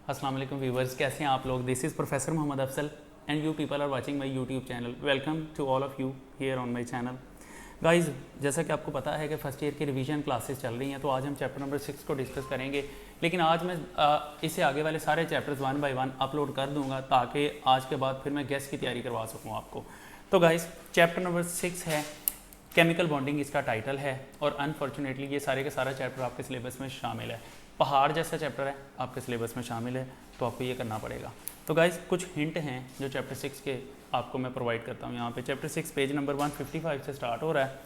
अस्सलाम वालेकुम व्यूवर्स, कैसे हैं आप लोग। This is professor Mohammad Afsal and you people are watching my YouTube channel. Welcome to all of you here on my channel. Guys, जैसा कि आपको पता है कि फ़र्स्ट ईयर की रिवीजन क्लासेस चल रही हैं, तो आज हम चैप्टर नंबर 6 को डिस्कस करेंगे। लेकिन आज मैं इससे आगे वाले सारे चैप्टर्स 1 बाय 1 अपलोड कर दूँगा ताकि आज के बाद फिर मैं गेस्ट की तैयारी करवा सकूँ आपको। तो गाइस, चैप्टर नंबर 6 है केमिकल बॉन्डिंग, इसका टाइटल है। और अनफॉर्चुनेटली ये सारे का सारा चैप्टर आपके सिलेबस में शामिल है। पहाड़ जैसा चैप्टर है, आपके सिलेबस में शामिल है, तो आपको ये करना पड़ेगा। तो गाइस, कुछ हिंट हैं जो चैप्टर 6 के आपको मैं प्रोवाइड करता हूँ यहाँ पे। चैप्टर 6 पेज नंबर 155 से स्टार्ट हो रहा है।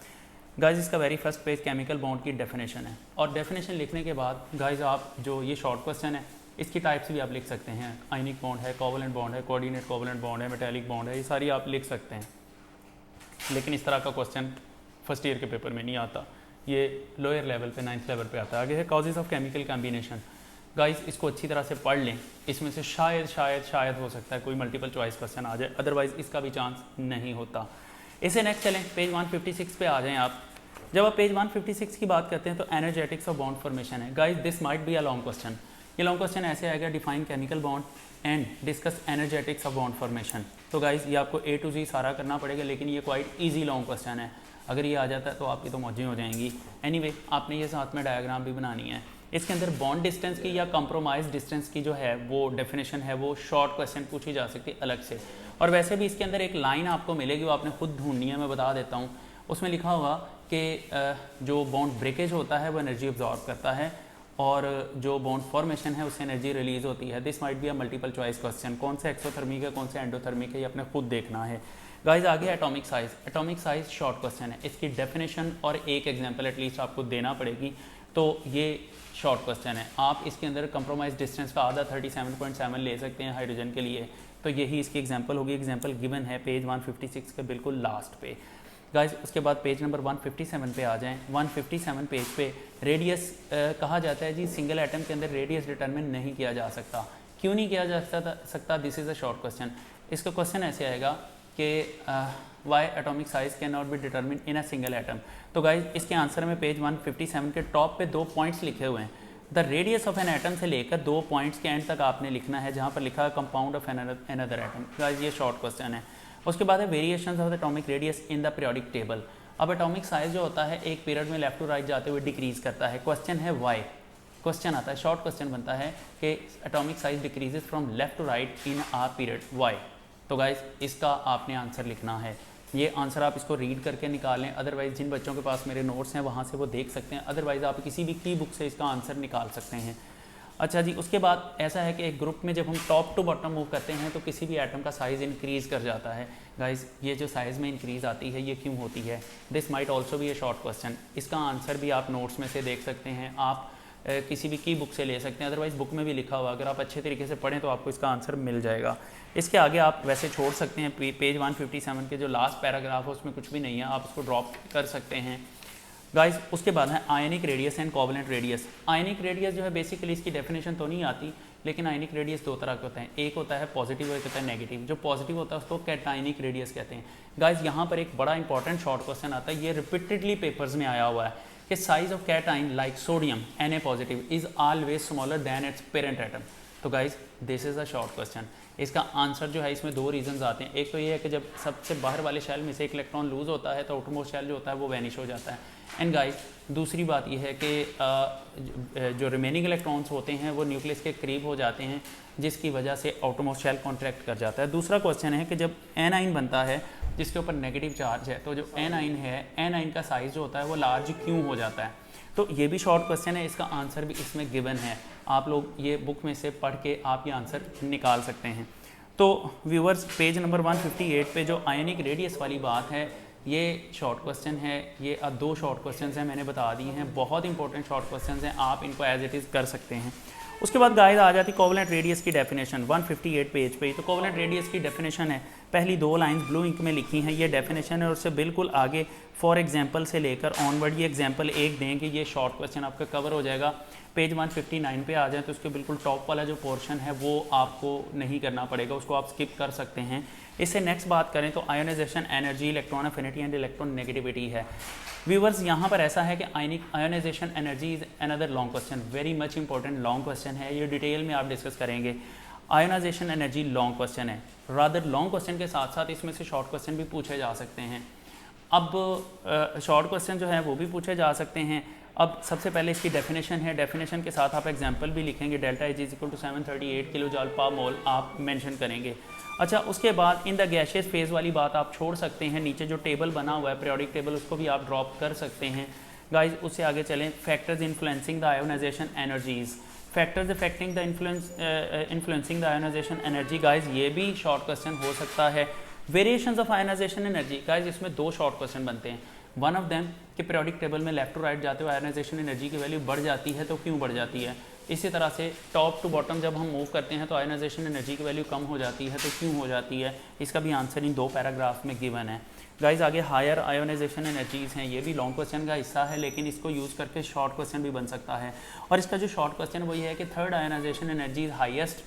गाइस, इसका very first page chemical bond की डेफिनेशन है। और डेफिनेशन लिखने के बाद गाइस, आप जो ये शॉर्ट क्वेश्चन है इसकी टाइप्स भी आप लिख सकते हैं। आयनिक बॉन्ड है, कोवलेंट बॉन्ड है, कोऑर्डिनेट कोवलेंट बॉन्ड है, मेटालिक बॉन्ड है, ये सारी आप लिख सकते हैं। लेकिन इस तरह का क्वेश्चन फर्स्ट ईयर के पेपर में नहीं आता, ये लोअर लेवल पे 9th लेवल पे आता है। आगे है causes of chemical combination. Guys, इसको अच्छी तरह से पढ़ लें, इसमें से शायद हो सकता है कोई मल्टीपल चॉइस क्वेश्चन आ जाए, अदरवाइज इसका भी चांस नहीं होता। इसे नेक्स्ट चलें, पेज 156 पे आ जाएं आप। जब आप पेज 156 की बात करते हैं तो एनर्जेटिक्स ऑफ बॉन्ड फॉर्मेशन है। Guys, this might be a long question. ये लॉन्ग क्वेश्चन ऐसे आएगा, define chemical bond and discuss energetics of bond formation. तो गाइस, ये आपको A to Z सारा करना पड़ेगा, लेकिन ये क्वाइट ईजी लॉन्ग क्वेश्चन है। अगर ये आ जाता है तो आपकी तो मौजें हो जाएंगी। एनीवे, आपने ये साथ में डायग्राम भी बनानी है। इसके अंदर बॉन्ड डिस्टेंस की या कंप्रोमाइज डिस्टेंस की जो है वो डेफिनेशन है, वो शॉर्ट क्वेश्चन पूछी जा सकती है अलग से। और वैसे भी इसके अंदर एक लाइन आपको मिलेगी, वो आपने खुद ढूंढनी है, मैं बता देता हूँ। उसमें लिखा होगा कि जो बॉन्ड ब्रेकेज होता है वो एनर्जी ऑब्जॉर्व करता है, और जो बॉन्ड फॉर्मेशन है उससे एनर्जी रिलीज होती है। This might be a multiple choice question. कौन से एक्सोथर्मिक है, कौन से एंडोथर्मिक है, ये आपने खुद देखना है। गाइस, आगे atomic size. Atomic size short question है, इसकी डेफिनेशन और एक एग्जांपल एटलीस्ट आपको देना पड़ेगी। तो ये शॉर्ट क्वेश्चन है। आप इसके अंदर कंप्रोमाइज डिस्टेंस का आधा 37.7 ले सकते हैं हाइड्रोजन के लिए, तो यही इसकी एग्जांपल होगी। एग्जांपल गिवन है पेज 156 के बिल्कुल लास्ट पे। गाइस, उसके बाद पेज नंबर 157 पे आ जाएं। 157 पेज पे रेडियस कहा जाता है जी, सिंगल एटम के अंदर रेडियस डिटरमिन नहीं किया जा सकता। क्यों नहीं किया जा सकता? This is a short question. इसका क्वेश्चन ऐसे आएगा कि why atomic size can not be determine in a single atom. तो गाइज, इसके आंसर में पेज 157 के टॉप पे 2 पॉइंट्स लिखे हुए हैं। The radius of an atom से लेकर 2 पॉइंट्स के एंड तक आपने लिखना है, जहाँ पर लिखा है compound of another atom. Guys, ये शॉर्ट क्वेश्चन है। उसके बाद है variations of the atomic radius in the periodic table. अब एटॉमिक साइज जो होता है एक पीरियड में लेफ्ट टू राइट जाते हुए डिक्रीज करता है। क्वेश्चन है वाई। क्वेश्चन आता है, शॉर्ट क्वेश्चन बनता है कि atomic size decreases from left to right in a period why. तो गाइज, इसका आपने आंसर लिखना है। ये आंसर आप इसको रीड करके निकालें, अदरवाइज़ जिन बच्चों के पास मेरे नोट्स हैं वहाँ से वो देख सकते हैं, अदरवाइज़ आप किसी भी की बुक से इसका आंसर निकाल सकते हैं। अच्छा जी, उसके बाद ऐसा है कि एक ग्रुप में जब हम टॉप टू बॉटम मूव करते हैं तो किसी भी एटम का साइज़ इंक्रीज़ कर जाता है। गाइज, ये जो साइज़ में इंक्रीज़ आती है ये क्यों होती है? This might also be A short question. इसका आंसर भी आप नोट्स में से देख सकते हैं, आप किसी भी की बुक से ले सकते हैं, अदरवाइज़ बुक में भी लिखा हुआ। अगर आप अच्छे तरीके से पढ़ें तो आपको इसका आंसर मिल जाएगा। इसके आगे आप वैसे छोड़ सकते हैं, पेज 157 के जो लास्ट पैराग्राफ है उसमें कुछ भी नहीं है, आप उसको ड्रॉप कर सकते हैं। गाइस, उसके बाद है ionic radius and covalent radius. Ionic radius जो है बेसिकली इसकी डेफिनेशन तो नहीं आती, लेकिन आयनिक रेडियस 2 तरह के होते हैं। एक होता है पॉजिटिव और एक होता है नेगेटिव। जो पॉजिटिव होता है उसको कैटायनिक रेडियस कहते हैं। गाइस, यहाँ पर एक बड़ा इंपॉर्टेंट शॉर्ट क्वेश्चन आता है, ये रिपीटेडली पेपर्स में आया हुआ है कि size of cation like sodium Na positive is always smaller than its parent atom. तो guys, this is a short question. इसका आंसर जो है, इसमें 2 रीजंस आते हैं। एक तो ये है कि जब सबसे बाहर वाले शेल में से एक इलेक्ट्रॉन लूज होता है तो आउटरमोस्ट शेल जो होता है वो वैनिश हो जाता है। एंड गाइस, दूसरी बात यह है कि जो रिमेनिंग इलेक्ट्रॉन्स होते हैं वो न्यूक्लियस के करीब हो जाते हैं, जिसकी वजह से आउटरमोस्ट शेल कॉन्ट्रैक्ट कर जाता है। दूसरा क्वेश्चन है कि जब एनाइन बनता है जिसके ऊपर नेगेटिव चार्ज है, तो जो एनाइन है, एनाइन का साइज़ जो होता है वो लार्ज क्यों हो जाता है? तो ये भी शॉर्ट क्वेश्चन है, इसका आंसर भी इसमें गिवन है। आप लोग ये बुक में से पढ़ के आप ये आंसर निकाल सकते हैं। तो व्यूअर्स, पेज नंबर 158 पे जो आयनिक रेडियस वाली बात है ये शॉर्ट क्वेश्चन है। ये 2 शॉर्ट क्वेश्चन हैं, मैंने बता दिए हैं, बहुत इंपॉर्टेंट शॉर्ट क्वेश्चन हैं, आप इनको एज इट इज़ कर सकते हैं। उसके बाद गाइस आ जाती कोवलेंट रेडियस की डेफिनेशन 158 पेज पे। तो कोवलेंट रेडियस की डेफिनेशन है पहली 2 लाइंस ब्लू इंक में लिखी हैं, ये डेफिनेशन है, और उससे बिल्कुल आगे फॉर एग्जांपल से लेकर ऑनवर्ड ये एग्जांपल एक देंगे, ये शॉर्ट क्वेश्चन आपका कवर हो जाएगा। पेज 159 पे आ जाए तो उसके बिल्कुल टॉप वाला जो पोर्शन है वो आपको नहीं करना पड़ेगा, उसको आप स्किप कर सकते हैं। इससे नेक्स्ट बात करें तो ionisation energy, electron affinity and electron negativity है। व्यूवर्स यहाँ पर ऐसा है कि ionisation energy is another long question, very much important long question है, ये डिटेल में आप डिस्कस करेंगे। आयोनाइजेशन एनर्जी लॉन्ग क्वेश्चन है, रादर लॉन्ग क्वेश्चन के साथ साथ इसमें से शॉर्ट क्वेश्चन भी पूछे जा सकते हैं। अब शॉर्ट क्वेश्चन जो है वो भी पूछे जा सकते हैं। अब सबसे पहले इसकी डेफिनेशन है, डेफिनेशन के साथ आप एग्जांपल भी लिखेंगे, delta H is equal to 738 kilo joule per mole आप मेंशन करेंगे। अच्छा, उसके बाद इन द गैशियस फेज़ वाली बात आप छोड़ सकते हैं, नीचे जो टेबल बना हुआ है पीरियोडिक टेबल उसको भी आप ड्रॉप कर सकते हैं। गाइज उससे आगे चलें, factors influencing the ionisation energies, factors affecting the influencing the ionisation energy. Guys ये भी शॉर्ट क्वेश्चन हो सकता है। Variations of ionisation energy, guys इसमें 2 शॉर्ट क्वेश्चन बनते हैं। वन ऑफ देम कि पीरियोडिक टेबल में लेफ्ट टू राइट जाते हुए आयोनाइजेशन एनर्जी की वैल्यू बढ़ जाती है तो क्यों बढ़ जाती है। इसी तरह से टॉप टू बॉटम जब हम मूव करते हैं तो आयोनाइजेशन एनर्जी की वैल्यू कम हो जाती है तो क्यों हो जाती है। इसका भी आंसर इन 2 पैराग्राफ में गिवन है। गाइज आगे हायर आयोनाइजेशन एनर्जीज़ हैं, ये भी लॉन्ग क्वेश्चन का हिस्सा है लेकिन इसको यूज़ करके शॉर्ट क्वेश्चन भी बन सकता है। और इसका जो शॉर्ट क्वेश्चन वो ये है कि third ionisation energy is highest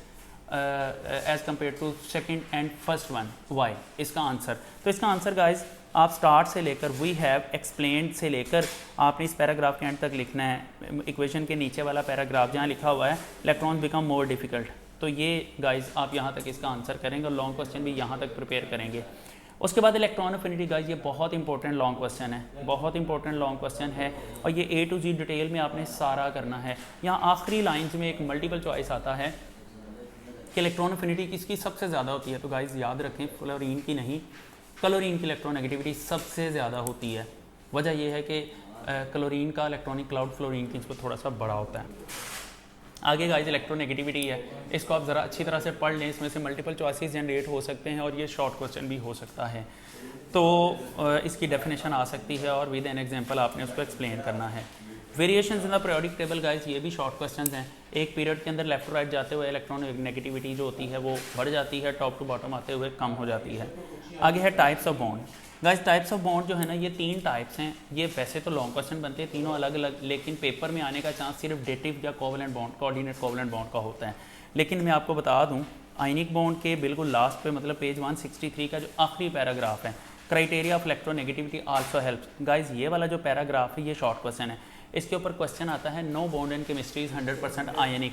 as compare to second and first one, why इसका आंसर। तो इसका आंसर गाइज आप स्टार्ट से लेकर वी हैव एक्सप्लेन्ड से लेकर आपने इस पैराग्राफ के एंड तक लिखना है। इक्वेशन के नीचे वाला पैराग्राफ जहाँ लिखा हुआ है इलेक्ट्रॉन्स बिकम मोर डिफिकल्ट, तो ये गाइज आप यहाँ तक इसका आंसर करेंगे और लॉन्ग क्वेश्चन भी यहाँ तक प्रिपेयर करेंगे। उसके बाद इलेक्ट्रॉन अफिनिटी, गाइज ये बहुत इंपॉर्टेंट लॉन्ग क्वेश्चन है, बहुत इंपॉर्टेंट लॉन्ग क्वेश्चन है और ये A to Z डिटेल में आपने सारा करना है। यहाँ आखिरी लाइन्स में एक मल्टीपल चॉइस आता है कि इलेक्ट्रॉन अफिनिटी किसकी सबसे ज़्यादा होती है, तो गाइज याद रखें फ्लोरीन की नहीं, क्लोरीन की इलेक्ट्रोनेगेटिविटी सबसे ज़्यादा होती है। वजह यह है कि क्लोरीन का इलेक्ट्रॉनिक क्लाउड फ्लोरीन की इसको थोड़ा सा बड़ा होता है। आगे गाइज इलेक्ट्रोनेगेटिविटी है, इसको आप ज़रा अच्छी तरह से पढ़ लें, इसमें से मल्टीपल चॉइसेस जनरेट हो सकते हैं और ये शॉर्ट क्वेश्चन भी हो सकता है। तो इसकी डेफिनेशन आ सकती है और विद एन एग्जांपल आपने उसको एक्सप्लेन करना है। Variations in the periodic table, guys ये भी शॉर्ट क्वेश्चन हैं। एक पीरियड के अंदर लेफ्ट टू राइट जाते हुए इलेक्ट्रॉन नेगेटिविटी जो होती है वो बढ़ जाती है, टॉप टू बॉटम आते हुए कम हो जाती है। आगे है types of bond. Guys types of bond जो है ना ये 3 टाइप्स हैं। ये वैसे तो लॉन्ग क्वेश्चन बनते हैं तीनों अलग अलग, लेकिन पेपर में आने का चांस सिर्फ डेटिव या covalent bond, coordinate covalent bond का होता है। लेकिन मैं आपको बता दूं आयनिक बॉन्ड के बिल्कुल लास्ट पे मतलब पेज 163 का जो आखिरी पैराग्राफ है, criteria of electronegativity also helps. Guys ये वाला जो पैराग्राफ है ये शॉर्ट क्वेश्चन है, इसके ऊपर क्वेश्चन आता है no bond in chemistry is 100% ionic.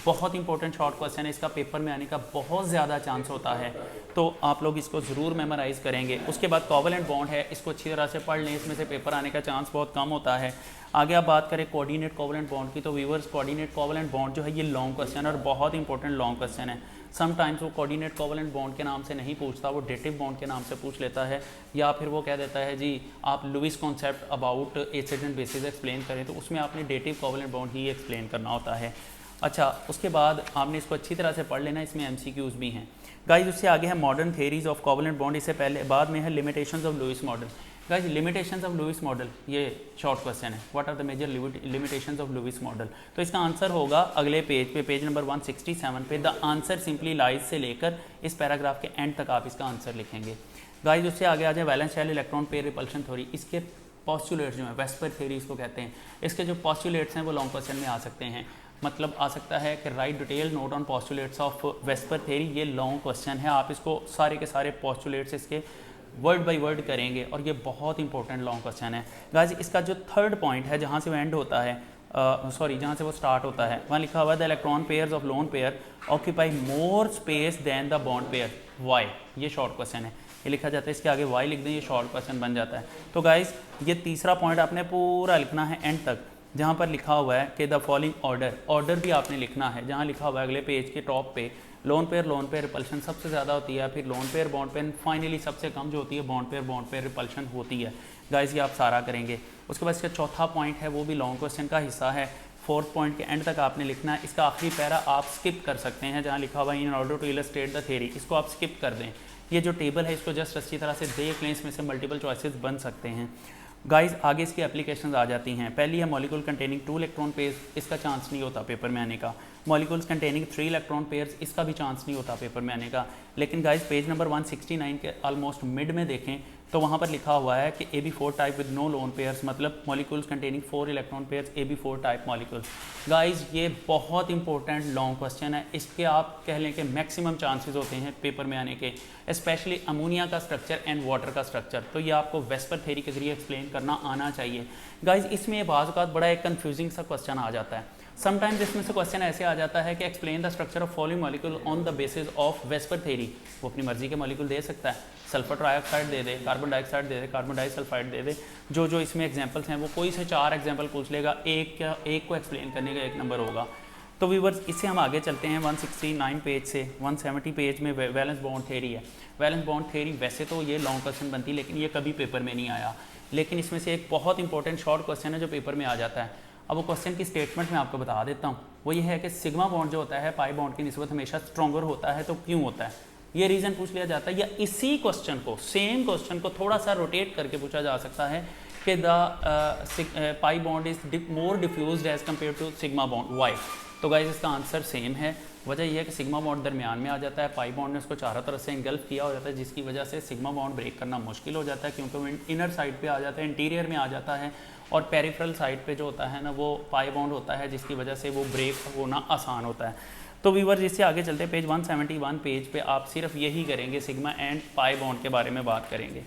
बहुत इंपॉर्टेंट शॉर्ट क्वेश्चन है, इसका पेपर में आने का बहुत ज़्यादा चांस होता है, तो आप लोग इसको ज़रूर मेमोराइज़ करेंगे। उसके बाद कोवेलेंट बॉन्ड है, इसको अच्छी तरह से पढ़ लें, इसमें से पेपर आने का चांस बहुत कम होता है। आगे आप बात करें कोऑर्डिनेट कोवेलेंट बॉन्ड की, तो व्यूअर्स कोऑर्डिनेट कोवेलेंट बॉन्ड जो है ये लॉन्ग क्वेश्चन और बहुत इंपॉर्टेंट लॉन्ग क्वेश्चन है। समटाइम्स वो कोऑर्डिनेट कोवेलेंट बॉन्ड के नाम से नहीं पूछता, वो डेटिव बॉन्ड के नाम से पूछ लेता है, या फिर वो कह देता है जी आप Lewis concept about acid and bases explain करें, तो उसमें आपने डेटिव कोवेलेंट बॉन्ड ही एक्सप्लेन करना होता है। अच्छा, उसके बाद आपने इसको अच्छी तरह से पढ़ लेना, इसमें MCQs भी हैं। गाइज उससे आगे है modern theories of covalent bond, इससे पहले बाद में है limitations of Lewis model. Guys limitations of Lewis model ये शॉर्ट क्वेश्चन है, what are the major limitations of Lewis model. तो इसका आंसर होगा अगले पेज पे, पेज नंबर 167 पे, द आंसर सिंपली लाइज से लेकर इस पैराग्राफ के एंड तक आप इसका आंसर लिखेंगे। गाइज उससे आगे आ जाए valence shell electron pair repulsion theory, इसके पॉस्टुलेट्स जो हैं वेस्पर थ्योरी इसको कहते हैं, इसके जो पॉस्टुलेट्स हैं वो लॉन्ग क्वेश्चन में आ सकते हैं। मतलब आ सकता है कि right detail note on postulates of VSEPR theory, ये लॉन्ग क्वेश्चन है, आप इसको सारे के सारे पॉस्टुलेट्स इसके वर्ड बाय वर्ड करेंगे और ये बहुत इंपॉर्टेंट लॉन्ग क्वेश्चन है। गाइस इसका जो थर्ड पॉइंट है जहाँ से वो एंड होता है, जहाँ से वो स्टार्ट होता है, वहाँ लिखा हुआ है the electron pairs of lone pair occupy more space than the bond pair, why, ये शॉर्ट क्वेश्चन है, ये लिखा जाता है, इसके आगे वाई लिख दें, ये शॉर्ट क्वेश्चन बन जाता है। तो गाइस ये तीसरा पॉइंट आपने पूरा लिखना है एंड तक, जहाँ पर लिखा हुआ है कि द फॉलोइंग ऑर्डर भी आपने लिखना है, जहाँ लिखा हुआ है अगले पेज के टॉप पे लोन पेयर रिपल्शन सबसे ज़्यादा होती है, फिर lone pair bond pair, finally सबसे कम जो होती है बॉन्ड पेयर रिपल्शन होती है। गाइस ये आप सारा करेंगे। उसके बाद इसका चौथा पॉइंट है वो भी लॉन्ग क्वेश्चन का हिस्सा है, फोर्थ पॉइंट के एंड तक आपने लिखना है। इसका आखिरी पैरा आप स्किप कर सकते हैं, जहाँ लिखा हुआ है in order to illustrate the theory, इसको आप स्किप कर दें। ये जो टेबल है इसको जस्ट अच्छी तरह से देख लें, इसमें से मल्टीपल चॉइसेस बन सकते हैं। गाइस आगे इसकी एप्लीकेशंस आ जाती हैं। पहली है मॉलिक्यूल कंटेनिंग 2 इलेक्ट्रॉन पेयर्स, इसका चांस नहीं होता पेपर में आने का। मॉलिक्यूल्स कंटेनिंग 3 इलेक्ट्रॉन पेयर्स, इसका भी चांस नहीं होता पेपर में आने का। लेकिन गाइस पेज नंबर 169 के ऑलमोस्ट मिड में देखें तो वहाँ पर लिखा हुआ है कि AB4 type with no lone pairs, मतलब molecules containing 4 electron pairs, AB4 type molecules. Guys ये बहुत इंपॉर्टेंट लॉन्ग क्वेश्चन है, इसके आप कह लें कि मैक्सिमम चांसेस होते हैं पेपर में आने के, स्पेशली अमोनिया का स्ट्रक्चर एंड वाटर का स्ट्रक्चर। तो ये आपको वेस्पर थ्योरी के जरिए एक्सप्लेन करना आना चाहिए। गाइस इसमें बाज़ औक़ात बड़ा एक कन्फ्यूजिंग सा क्वेश्चन आ जाता है। समटाइम्स इसमें से क्वेश्चन ऐसे आ जाता है कि explain the structure of following molecule on the basis of VSEPR theory. वो अपनी मर्जी के मॉलिक्यूल दे सकता है, सल्फर ट्राइऑक्साइड दे दे, कार्बन डाइऑक्साइड दे दे, कार्बन डाइसल्फाइड दे दे, जो इसमें एग्जांपल्स हैं वो कोई से 4 एग्जांपल पूछ लेगा, एक को एक्सप्लेन करने का 1 नंबर होगा। तो व्यूअर्स इससे हम आगे चलते हैं 169 पेज से 170 पेज में वैलेंस बॉन्ड थ्योरी है। वैलेंस बॉन्ड थ्योरी वैसे तो ये लॉन्ग क्वेश्चन बनती है, लेकिन ये कभी पेपर में नहीं आया। लेकिन इसमें से एक बहुत इंपॉर्टेंट शॉर्ट क्वेश्चन है जो पेपर में आ जाता है। अब वो क्वेश्चन की स्टेटमेंट मैं आपको बता देता हूँ। वो ये है कि सिग्मा बॉन्ड जो होता है पाई बॉन्ड की निस्बत हमेशा स्ट्रॉन्गर होता है, तो क्यों होता है, ये रीज़न पूछ लिया जाता है। या इसी क्वेश्चन को, सेम क्वेश्चन को थोड़ा सा रोटेट करके पूछा जा सकता है कि the pi bond is more diffused as compare to sigma bond, why. तो गाइस इसका आंसर सेम है। वजह यह है कि सिग्मा बॉन्ड दरमियान में आ जाता है, पाई बॉन्ड ने उसको चारों तरफ से इंगल्फ किया हो जाता है, जिसकी वजह से सिग्मा बॉन्ड ब्रेक करना मुश्किल हो जाता है, क्योंकि वो इनर साइड पे आ जाता है, इंटीरियर में आ जाता है, और पेरिफेरल साइड पे जो होता है ना वो पाई बॉन्ड होता है, जिसकी वजह से वो ब्रेक होना आसान होता है। तो व्यूअर्स इससे आगे चलते हैं, पेज 171 पेज पे आप सिर्फ यही करेंगे, सिग्मा एंड पाई बॉन्ड के बारे में बात करेंगे।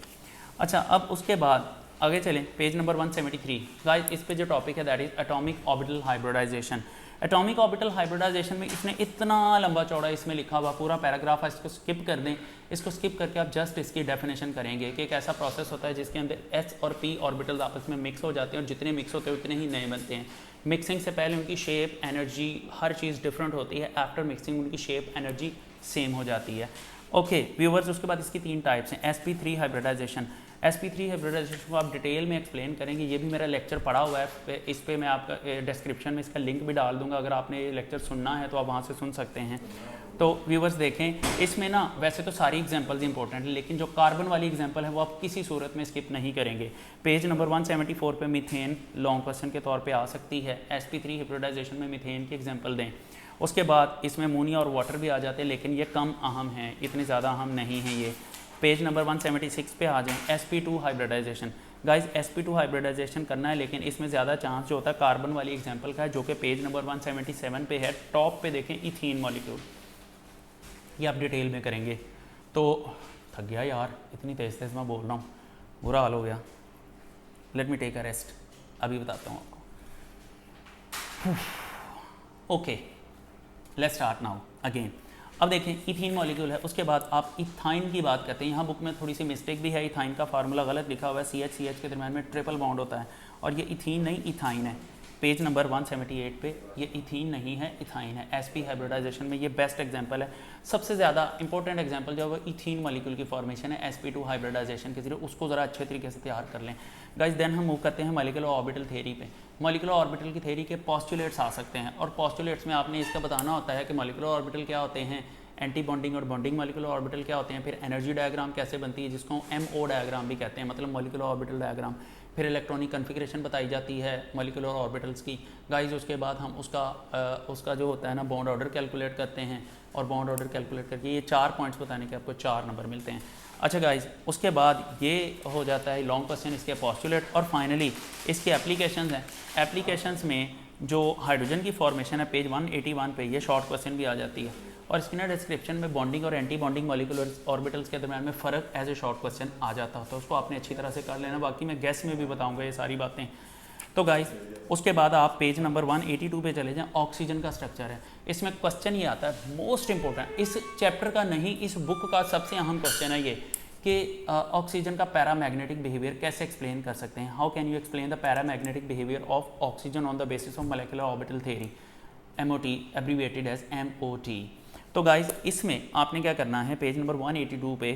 अच्छा, अब उसके बाद आगे चलें, पेज नंबर 173। गाइस इस पे जो टॉपिक है that is atomic orbital hybridisation. Atomic orbital hybridisation में इसने इतना लंबा चौड़ा इसमें लिखा हुआ पूरा पैराग्राफ है, इसको स्किप कर दें। इसको स्किप करके आप जस्ट इसकी डेफिनेशन करेंगे कि एक ऐसा प्रोसेस होता है जिसके अंदर S और P ऑर्बिटल्स आपस में मिक्स हो जाते हैं, और जितने मिक्स होते हैं उतने ही नए बनते हैं। मिक्सिंग से पहले उनकी शेप, एनर्जी, हर चीज़ डिफरेंट होती है। आफ्टर मिक्सिंग उनकी शेप, एनर्जी सेम हो जाती है। ओके व्यूवर्स, उसके बाद इसकी 3 टाइप्स हैं। sp3 hybridisation. sp3 हाइब्रिडाइजेशन को आप डिटेल में एक्सप्लेन करेंगे, ये भी मेरा लेक्चर पड़ा हुआ है, इस पे मैं आपका डिस्क्रिप्शन में इसका लिंक भी डाल दूंगा, अगर आपने ये लेक्चर सुनना है तो आप वहाँ से सुन सकते हैं। तो व्यूवर्स देखें, इसमें ना वैसे तो सारी एग्जांपल्स इंपॉर्टेंट है, लेकिन जो कार्बन वाली एग्जांपल है वो आप किसी सूरत में स्किप नहीं करेंगे। पेज नंबर 174 पे मीथेन लॉन्ग क्वेश्चन के तौर पे आ सकती है। sp3 हाइब्रिडाइजेशन में मीथेन की एग्जांपल दें। उसके बाद इसमें अमोनिया और वाटर भी आ जाते हैं, लेकिन ये कम अहम हैं, इतने ज़्यादा अहम नहीं हैं ये। पेज नंबर 176 पे आ जाएं, sp2 hybridisation. Guys sp2 hybridisation करना है, लेकिन इसमें ज़्यादा चांस जो होता है कार्बन वाली एग्जांपल का है, जो कि पेज नंबर 177 पे है। टॉप पे देखें इथीन मॉलिक्यूल, ये आप डिटेल में करेंगे। तो थक गया यार, इतनी तेज़ तेज़ मैं बोल रहा हूँ, बुरा हाल हो गया। Let me take a rest, अभी बताता हूँ आपको। Okay let's start now again. अब देखें इथीन मॉलिक्यूल है, उसके बाद आप इथाइन की बात करते हैं। यहाँ बुक में थोड़ी सी मिस्टेक भी है, इथाइन का फार्मूला गलत लिखा हुआ है, CH के दरम्यान में ट्रिपल बॉन्ड होता है, और ये इथीन नहीं इथाइन है। पेज नंबर 178 पे ये इथीन नहीं है, इथाइन है। sp हाइब्रिडाइजेशन में ये बेस्ट एग्जांपल है, सबसे ज़्यादा इंपॉर्टेंट एग्जांपल जो है वो इथीन मॉलिक्यूल की फॉर्मेशन है sp2 हाइब्रिडाइजेशन के जरिए, उसको ज़रा अच्छे तरीके से तैयार कर लें। गाइस देन हम मूव करते हैं मॉलिक्यूलर ऑर्बिटल थ्योरी पे। मॉलिक्यूलर ऑर्बिटल की थ्योरी के पोस्टुलेट्स आ सकते हैं, और पोस्टुलेट्स में आपने इसका बताना होता है कि मॉलिक्यूलर ऑर्बिटल क्या होते हैं, एंटी बॉन्डिंग और बॉन्डिंग मॉलिक्यूलर ऑर्बिटल क्या होते हैं, फिर एनर्जी डायग्राम कैसे बनती है जिसको MO डायग्राम भी कहते हैं, मतलब मॉलिक्यूलर ऑर्बिटल डायग्राम। फिर इलेक्ट्रॉनिक कॉन्फ़िगरेशन बताई जाती है मॉलिक्यूलर ऑर्बिटल्स की। गाइस उसके बाद हम उसका जो होता है ना बॉन्ड ऑर्डर कैलकुलेट करते हैं, और बॉन्ड ऑर्डर कैलकुलेट करके ये 4 पॉइंट्स बताने के आपको 4 नंबर मिलते हैं। अच्छा गाइस, उसके बाद ये हो जाता है लॉन्ग क्वेश्चन, इसके पोस्टुलेट, और फाइनली इसके एप्लीकेशंस हैं। एप्लीकेशंस में जो हाइड्रोजन की फॉर्मेशन है पेज 181 पे, ये शॉर्ट क्वेश्चन भी आ जाती है, और इसकी ना डिस्क्रिप्शन में बॉन्डिंग और एंटी बॉन्डिंग मॉलिक्यूलर ऑर्बिटल्स के दरम्यान में फ़र्क एज ए शॉर्ट क्वेश्चन आ जाता है, तो उसको आपने अच्छी तरह से कर लेना। बाकी मैं गेस में भी बताऊंगा ये सारी बातें। तो गाइस उसके बाद आप पेज नंबर 182 पे चले जाएं, ऑक्सीजन का स्ट्रक्चर है। इसमें क्वेश्चन ये आता है मोस्ट इंपॉर्टेंट, इस चैप्टर का नहीं इस बुक का सबसे अहम क्वेश्चन है ये कि ऑक्सीजन का पैरामैग्नेटिक बिहेवियर कैसे एक्सप्लेन कर सकते हैं। How can you explain the paramagnetic behaviour of oxygen on the basis of molecular orbital theory, MOT abbreviated as MOT। तो गाइस इसमें आपने क्या करना है, पेज नंबर 182 पे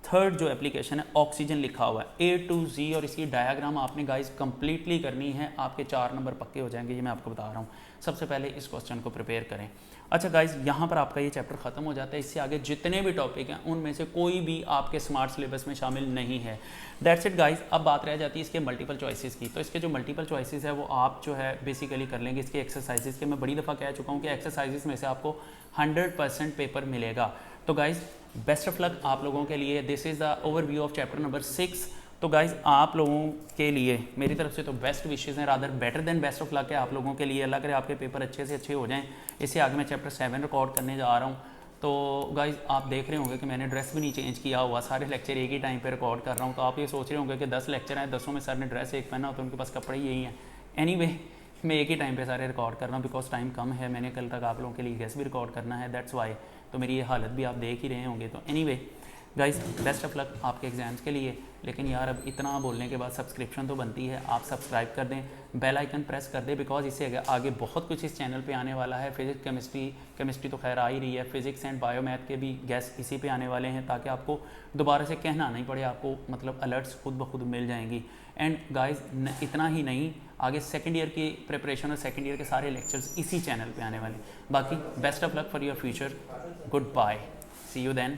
थर्ड जो एप्लीकेशन है ऑक्सीजन लिखा हुआ है A to Z, और इसकी डायग्राम आपने गाइस कंप्लीटली करनी है, आपके 4 नंबर पक्के हो जाएंगे, ये मैं आपको बता रहा हूँ। सबसे पहले इस क्वेश्चन को प्रिपेयर करें। अच्छा गाइस, यहाँ पर आपका ये चैप्टर ख़त्म हो जाता है। इससे आगे जितने भी टॉपिक हैं उनमें से कोई भी आपके स्मार्ट सिलेबस में शामिल नहीं है। That's it guys. अब बात रह जाती है इसके मल्टीपल चॉइसेस की। तो इसके जो मल्टीपल चॉइसेस है वो आप जो है बेसिकली कर लेंगे इसके एक्सरसाइजेस के। मैं बड़ी दफ़ा कह चुका हूँ कि एक्सरसाइजेस में से आपको 100% पेपर मिलेगा। तो गाइस बेस्ट ऑफ लक आप लोगों के लिए। This is the overview of chapter number 6। तो गाइज़ आप लोगों के लिए मेरी तरफ से तो बेस्ट विशेज़ हैं, rather better than best of luck है आप लोगों के लिए। अल्लाह करे आपके पेपर अच्छे से अच्छे हो जाएं। इससे आगे मैं चैप्टर 7 रिकॉर्ड करने जा रहा हूँ। तो गाइज़ आप देख रहे होंगे कि मैंने ड्रेस भी नहीं चेंज किया हुआ, सारे लेक्चर एक ही टाइम पे रिकॉर्ड कर रहा हूँ। तो आप ये सोच रहे होंगे कि 10 लेक्चर हैं, 10 में सर ने ड्रेस एक पहना हो तो उनके पास कपड़े यही हैं। एनीवे मैं एक ही टाइम पे सारे रिकॉर्ड कर रहा हूँ बिकॉज टाइम कम है। मैंने कल तक आप लोगों के लिए गेस्ट भी रिकॉर्ड करना है, दैट्स वाई। तो मेरी ये हालत भी आप देख ही रहे होंगे। तो anyway guys best of luck आपके एग्जाम्स के लिए। लेकिन यार अब इतना बोलने के बाद सब्सक्रिप्शन तो बनती है, आप सब्सक्राइब कर दें, बेल आइकन प्रेस कर दें, बिकॉज इससे आगे बहुत कुछ इस चैनल पे आने वाला है। फिजिक्स केमिस्ट्री तो खैर आ ही रही है, फिजिक्स एंड बायो मैथ के भी गेस्ट इसी पे आने वाले हैं, ताकि आपको दोबारा से कहना नहीं पड़े, आपको मतलब अलर्ट्स खुद ब खुद मिल जाएंगी। एंड गाइज इतना ही नहीं, आगे सेकेंड ईयर की प्रिपरेशन और सेकेंड ईयर के सारे लेक्चर्स इसी चैनल पर आने वाले। बाकी best of luck for your future. Good bye, see you then.